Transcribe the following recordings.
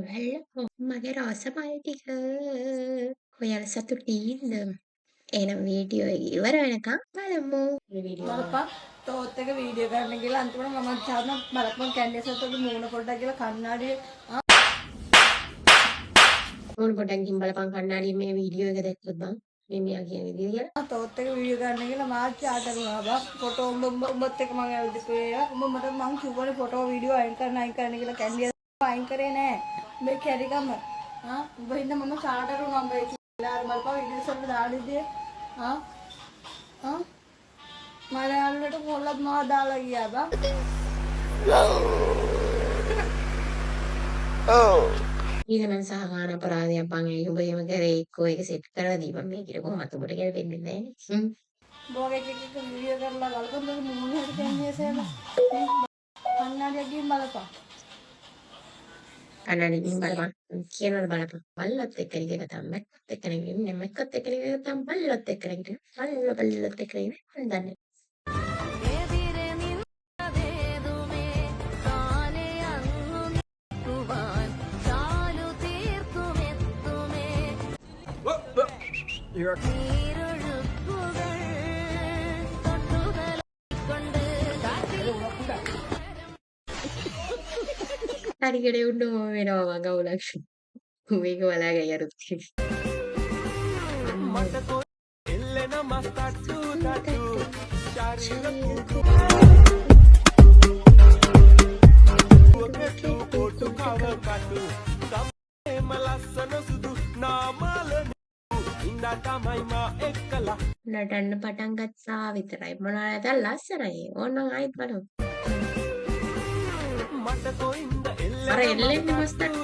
hello. මගේ රෝස මල් ටික ඔයාලා සතුටින්ද? එහෙනම් වීඩියෝ එක ඉවර වෙනකම් බලමු. බලපන් තෝත් එක වීඩියෝ කරන්න කියලා අන්තිමට මම තාම බලපන් කැන්ඩිස් එකේ මූණ පොඩ්ඩක් කියලා කන්නාඩියේ ඕන පොඩ්ඩකින් බලපන් කන්නඩියේ මේ වීඩියෝ එක දැක්කොත් බං මේ මියා කියන විදිහට තෝත් එක වීඩියෝ කරන්න කියලා මාත් චාටර් වුණා බා ෆොටෝ උඹත් එක්ක මම ඇවිල්ලා ඒක උඹ මට මං කිව්වනේ ෆොටෝ වීඩියෝ අයින් කරන්න කියලා කැන්ඩිස් අයින් කරේ නෑ මේ කැරිකම උඹ හින්දා මම චාටර් වුණා උඹ ඉතිලා බලපන් වීඩියෝස් වල දාන්නේ මලයාලට කොල්ලත් මාව දාලා ගියා බා ඊළඟ සහගාන අපරාධයක් බං ඒ උඹ එහෙම කරේ එක්කෝ ඒක සෙට් කරලා දීපන් මේ කියලා කොහොමද උඹට කියලා වෙන්නේ නැහැ නේ බෝගේ එක වීඩියෝ කරලා බලපන් මේ මූණ හරි කැන්ඩිස් එක කන්නාඩියක් ගිහින් බලපන් කන්නඩියෙන් බලපන් කියනවල බලපන් බල්ලත් එක්ක නිකන් මැක්කත් එක්ක නිකන් මැක්කත් එක්ක නිකන් බල්ලත් එක්ක නිකන් බල්ලත් එක්ක නිකන් දන්නේ හරියට උන්නම වෙනවා මං ගවුලක් මේක බලාගයි අරුත් එල්ලෙන මස් තට්ටු තට්ටු ශරීරකු ඔකටු කොටු කව කටු සම්මේම ලස්සන සුදු නාමලන ඉඳා තමයි මා එක්කලා නටන්න පටන් ගත්තා විතරයි මොනවාද ලස්සනයි ඕනනම් ආයෙත් බලමු මට කොයින්ද අර එල්ලෙන්නේ මස්තක්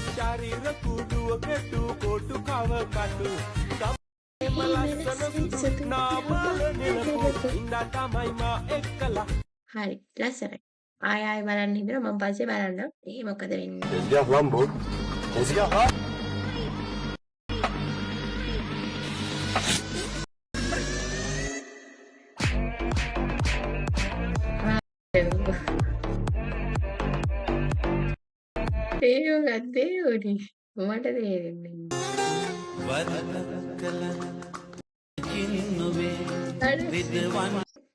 ශරීරකු දුවකටු කොටු කව කටු සම්මේම ලස්සන සුදු නාමලන ඉඳා තමයි මා එක්කලා හරි ලස්සනයි ආය බලන්න හිතන මම පස්සේ බලන්න ඒ මොකද වෙන්නේ Ya Rambo. Ya තේරුම් ගත්තේ උනි මට තේරෙන්නේ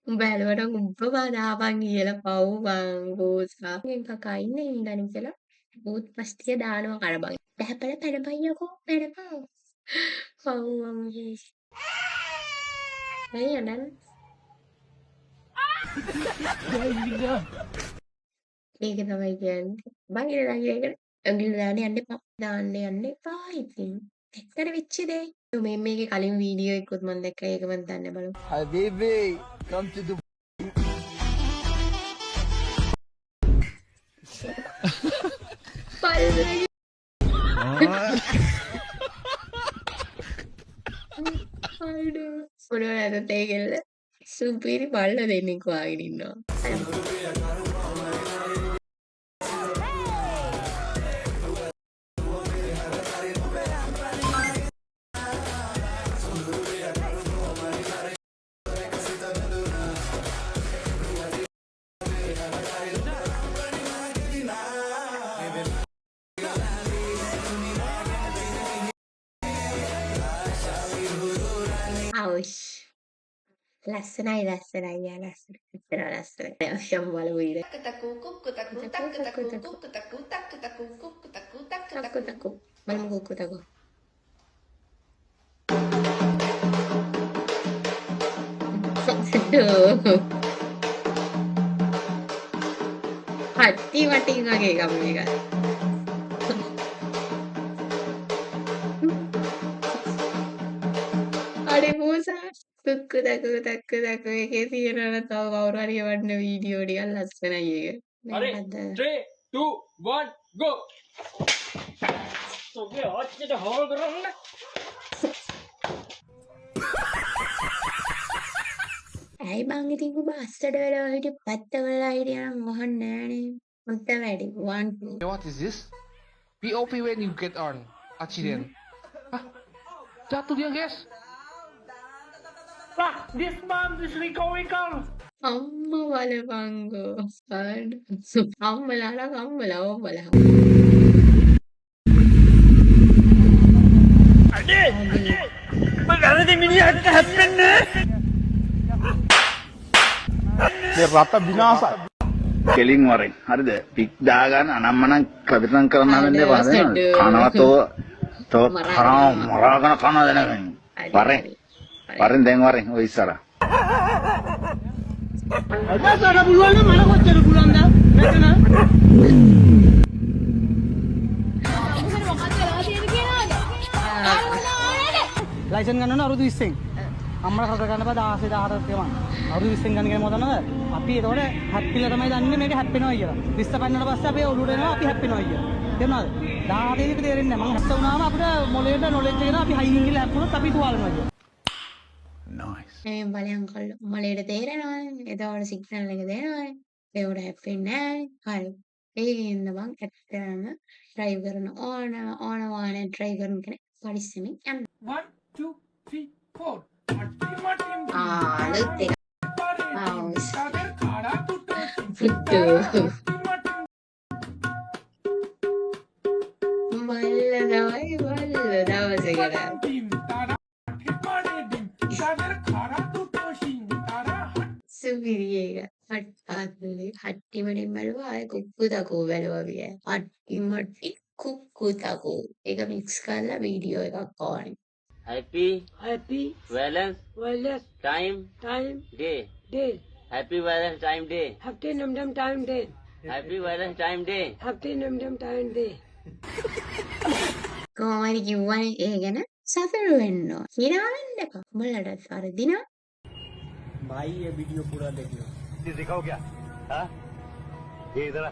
උඹ ඇලුවට උඹ බදාපන් කියලා පව් බං බෝසා කකා ඉන්නේ ඉඳන් කියලා බූත් පස්තිය දානවා කරබන් පැහැපල පැනපයියකෝ පැනපන් පව් මම ඇයි යන්න මේක තමයි කියන්නේ බං ඉර ළඟට ඇඟිල්ල දාන්න යන්න එපා දාන්න යන්න එපා ඉතින් එක්තර වෙච්ච දේ මේ මේකේ කලින් වීඩියෝ එකකුත් මම දැක්කා ඒක මම දන්නේ බලමු Habibi, come to the පල්ලේ අයිඩෝ මොනවද තේකෙල්ල සුපිරි බල්ල දෙන්නෙක් වාගෙන ඉන්නවා අවුෂ් ලස්සනයි යා ලස්සන ඉතර ලස්සනයි යම් බලමු ඊට තක්කු බලමු කුක්කු තක්කු හත්ති වටින් වගේ ගම එක අඩේ මෝසා තුක්කු තක්කු එකේ තියෙනවා තව කවුරු හරි එවන්න වීඩියෝ ටිකක් ලස්සනයි ඒක. Ready? 3, 2, 1, go! Okay, watch හොල් කරන්න. ඇයි බං ඉතින් ඔබ අස්සඩ වෙලා හිටිය පැත්ත වෙලා හිටියනම් වහන්නේ නෑනේ. මුත්ත වැඩි 1 2 What is this? POP when you get on accident. Hah? Jatuh dia guys. Ah, this man is recovery. අම්මා බලපංගෝ. අම්මලාලා ඕ බලහන්. අපේ රට විනාශයි. කෙලින් වරෙන්. හරිද? පික් දාගන්න අනම්මනම් කවිතම් කරන්න හදන්නේ පාදේන. කනවතෝ තෝ මරාගෙන කන දෙනකන්. වරෙන්. වරෙන් දැන් වරෙන් ඔය ඉස්සරහ. අදසර පුළුවන් නම් මල කොච්චර පුළුවන්ද මෙතන ලයිසන් ගන්න ඕන අවුරුදු 20න්. අම්මලා කරද ගන්න බෑ 16 18 ගමන්. අවුරුදු 20න් ගන්න කියලා මොකද දන්නවද? අපි ඒතකොට හැප්පිලා තමයි දන්නේ මේක හැප්පෙනවා කියලා. 20 පන්නන පස්සේ අපි ඔළුවට එනවා අපි හැප්පෙනවා කියලා. තේරුණාද? 17 ක තේරෙන්නේ නැහැ. මම හැප්ප වුණාම අපිට මොලේට නොලෙජ් එක අපි හයියෙන් ගිහලා හැප්පුණොත් අපි තුවාල වෙනවා කියලා. මේ බලයන් කල්ල මලේට තේරෙනවානේ. එතකොට සිග්නල් එක දෙනවානේ. ඒකට හැප්පෙන්නේ නැහැ. හරි. ඒකින්ද මං ඇත්තටම ඩ්‍රයිව් කරන ඕන වාහනේ ඩ්‍රයිව් කරන කෙනෙක් පරිස්සමෙන් යන්න. 1 2 3 4 අලුත් එක. පුට්ටු. මල්ල දවසකට. සුපිරියක හට්ටාතුලේ හට්ටිමටින් බැලුවා ආයේ කුක්කුතකෝ බැලුවා විය. හට්ටිමටි කුක්කුතකෝ. ඒක මික්ස් කරලා වීඩියෝ එකක් ඕනේ. Happy happy Valentine's time day. Happy Valentine's day. happy namdam time day Happy Valentine's day. happy namdam time day කොහොමද කිව්වනේ ඒ ගැන සතුටු වෙන්න ඕන. හිනා වෙන්න එපා. උඹලට වරදිනා. भाई ये वीडियो पूरा देखना. ये दिखाओ क्या? हाँ? ये इधर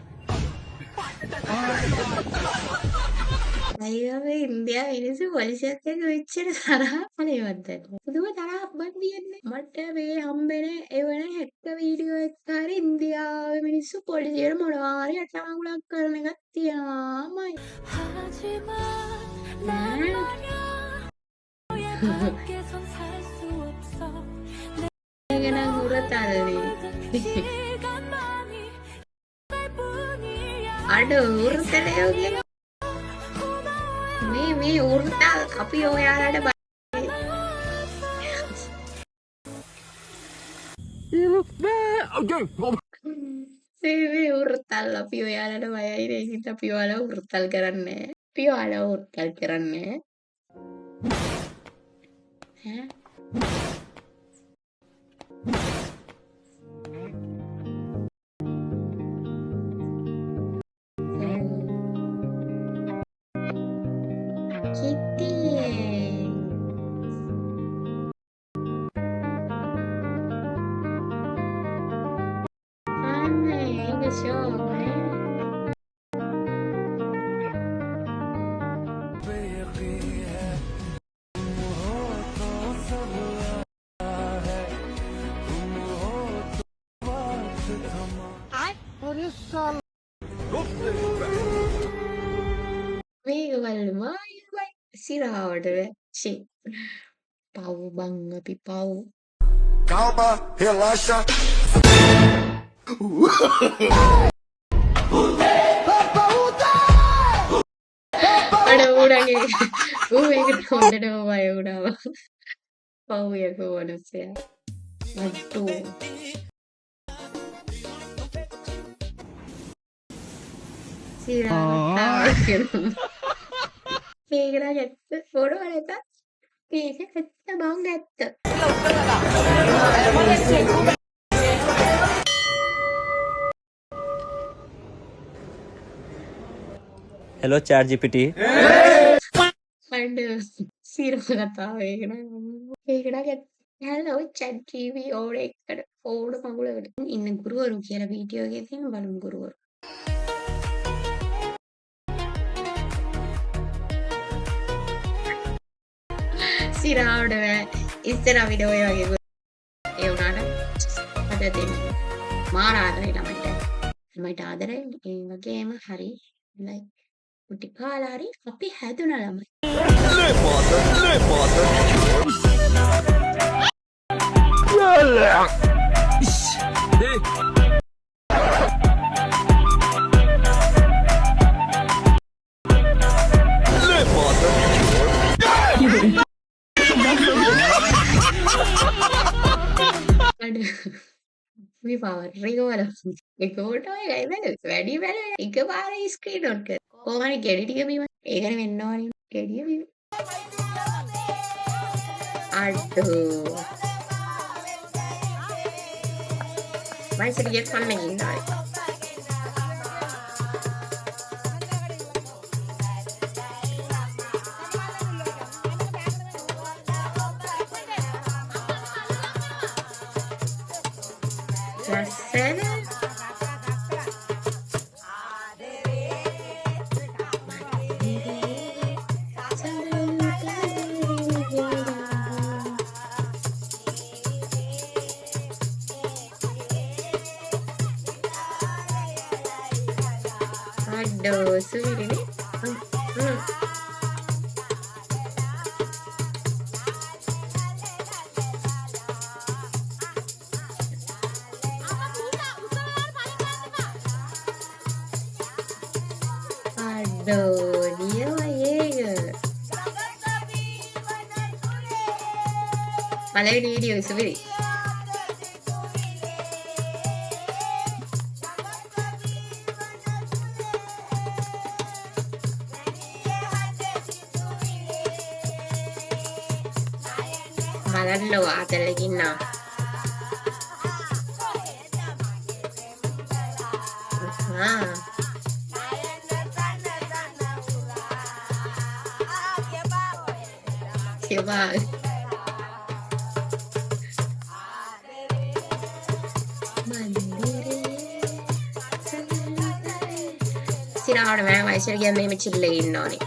අයියෝ ඉන්දියාවේ මිනිස්සු පොලිසියත් එක්ක මෙච්චර තරහ අනේවත් පුදුම තරහක් මන් දියන්නේ. මට මේ හම්බෙන එවන හැක්ක වීඩියෝ එකක් හරි ඉන්දියාවේ මිනිස්සු පොලිසියට මොනවා හරි අටමඟුලක් කරන එකක් තියෙනවාමයි. ඒක නම් උරතල්නේ. අඩ උරතලේ ඔගේ මේ උරුතල් අපි ඔයාලට මේ උරුතල් අපි ඔයාලට බයයි නේ. ඉතින් අපි ඔයාලව උරුතල් කරන්නේ. අපි ඔයාලව උරුතල් කරන්නේ. ඈ මේක බලමු සිරාවට වැච්චි. පව් බං අපි පව්. Calma, relaxa. අඩ උඩගේ ඌ ඒකට හොඳටම බය වුණා. පව් එක වනසයා. අට්ටු. සිරාවට කරමු. මේකට ඇත්ත ෆොටෝ එක. මේක ඇත්ත බං ඇත්ත. Hello ChatGPT. අඩ සිරා කතාව ඒක නේද? ඒකට ඇත්ත. hello ChatGPT ඕඩ එකට ඕඩ මගුලකට ඉන්න ගුරුවරු කියලා වීඩියෝ එකේ තියෙන බලමු ගුරුවරු. සිරාවට ඉස්සර අපිට ඔය වගේ ඒ වුණාට අද දෙන්නේ මාර ආදරේ ළමයිට ආදරේ ඒ වගේම හරි ලයික් උටි කාලා හරි අපි හැදුන ළමයි. අපි පවර් එක බලමු. එක ෆොටෝ එකයි බැලුවේ. වැඩි බැලුවේ නෑ. එකපාරේ ස්ක්‍රීන්ෂොට් කරා. කොහොම හරි ගෙඩි ටික බීම. ඒකනේ වෙන්න ඕනේ. ගෙඩිය බීම. අඩෝ. වයසට ගියත් කන්න ඉන්නවා. ලස්සන. අඩෝ සුවිරිනේ. අඩෝ නියමයේක. පළවෙනි වීඩියෝ සුවිරි. බලන්නකො ආතල්ලෙක් ඉන්නවා. කියපා. සිරාවට මම වයසට ගියාම මෙහෙම චිල්ලේ ඉන්න ඕනේ.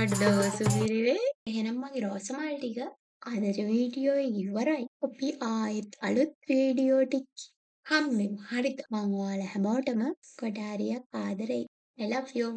අඩෝ සුවිරිනේ. එහෙනම් මගේ රෝසමල් ටික අදට වීඩියෝ එක ඉවරයි. අපි ආයෙත් අලුත් වීඩියෝ ටික හම්බෙමු. හරිද? මම ඔයාලා හැමෝටම කොටාරියක් ආදරෙයි. I love you.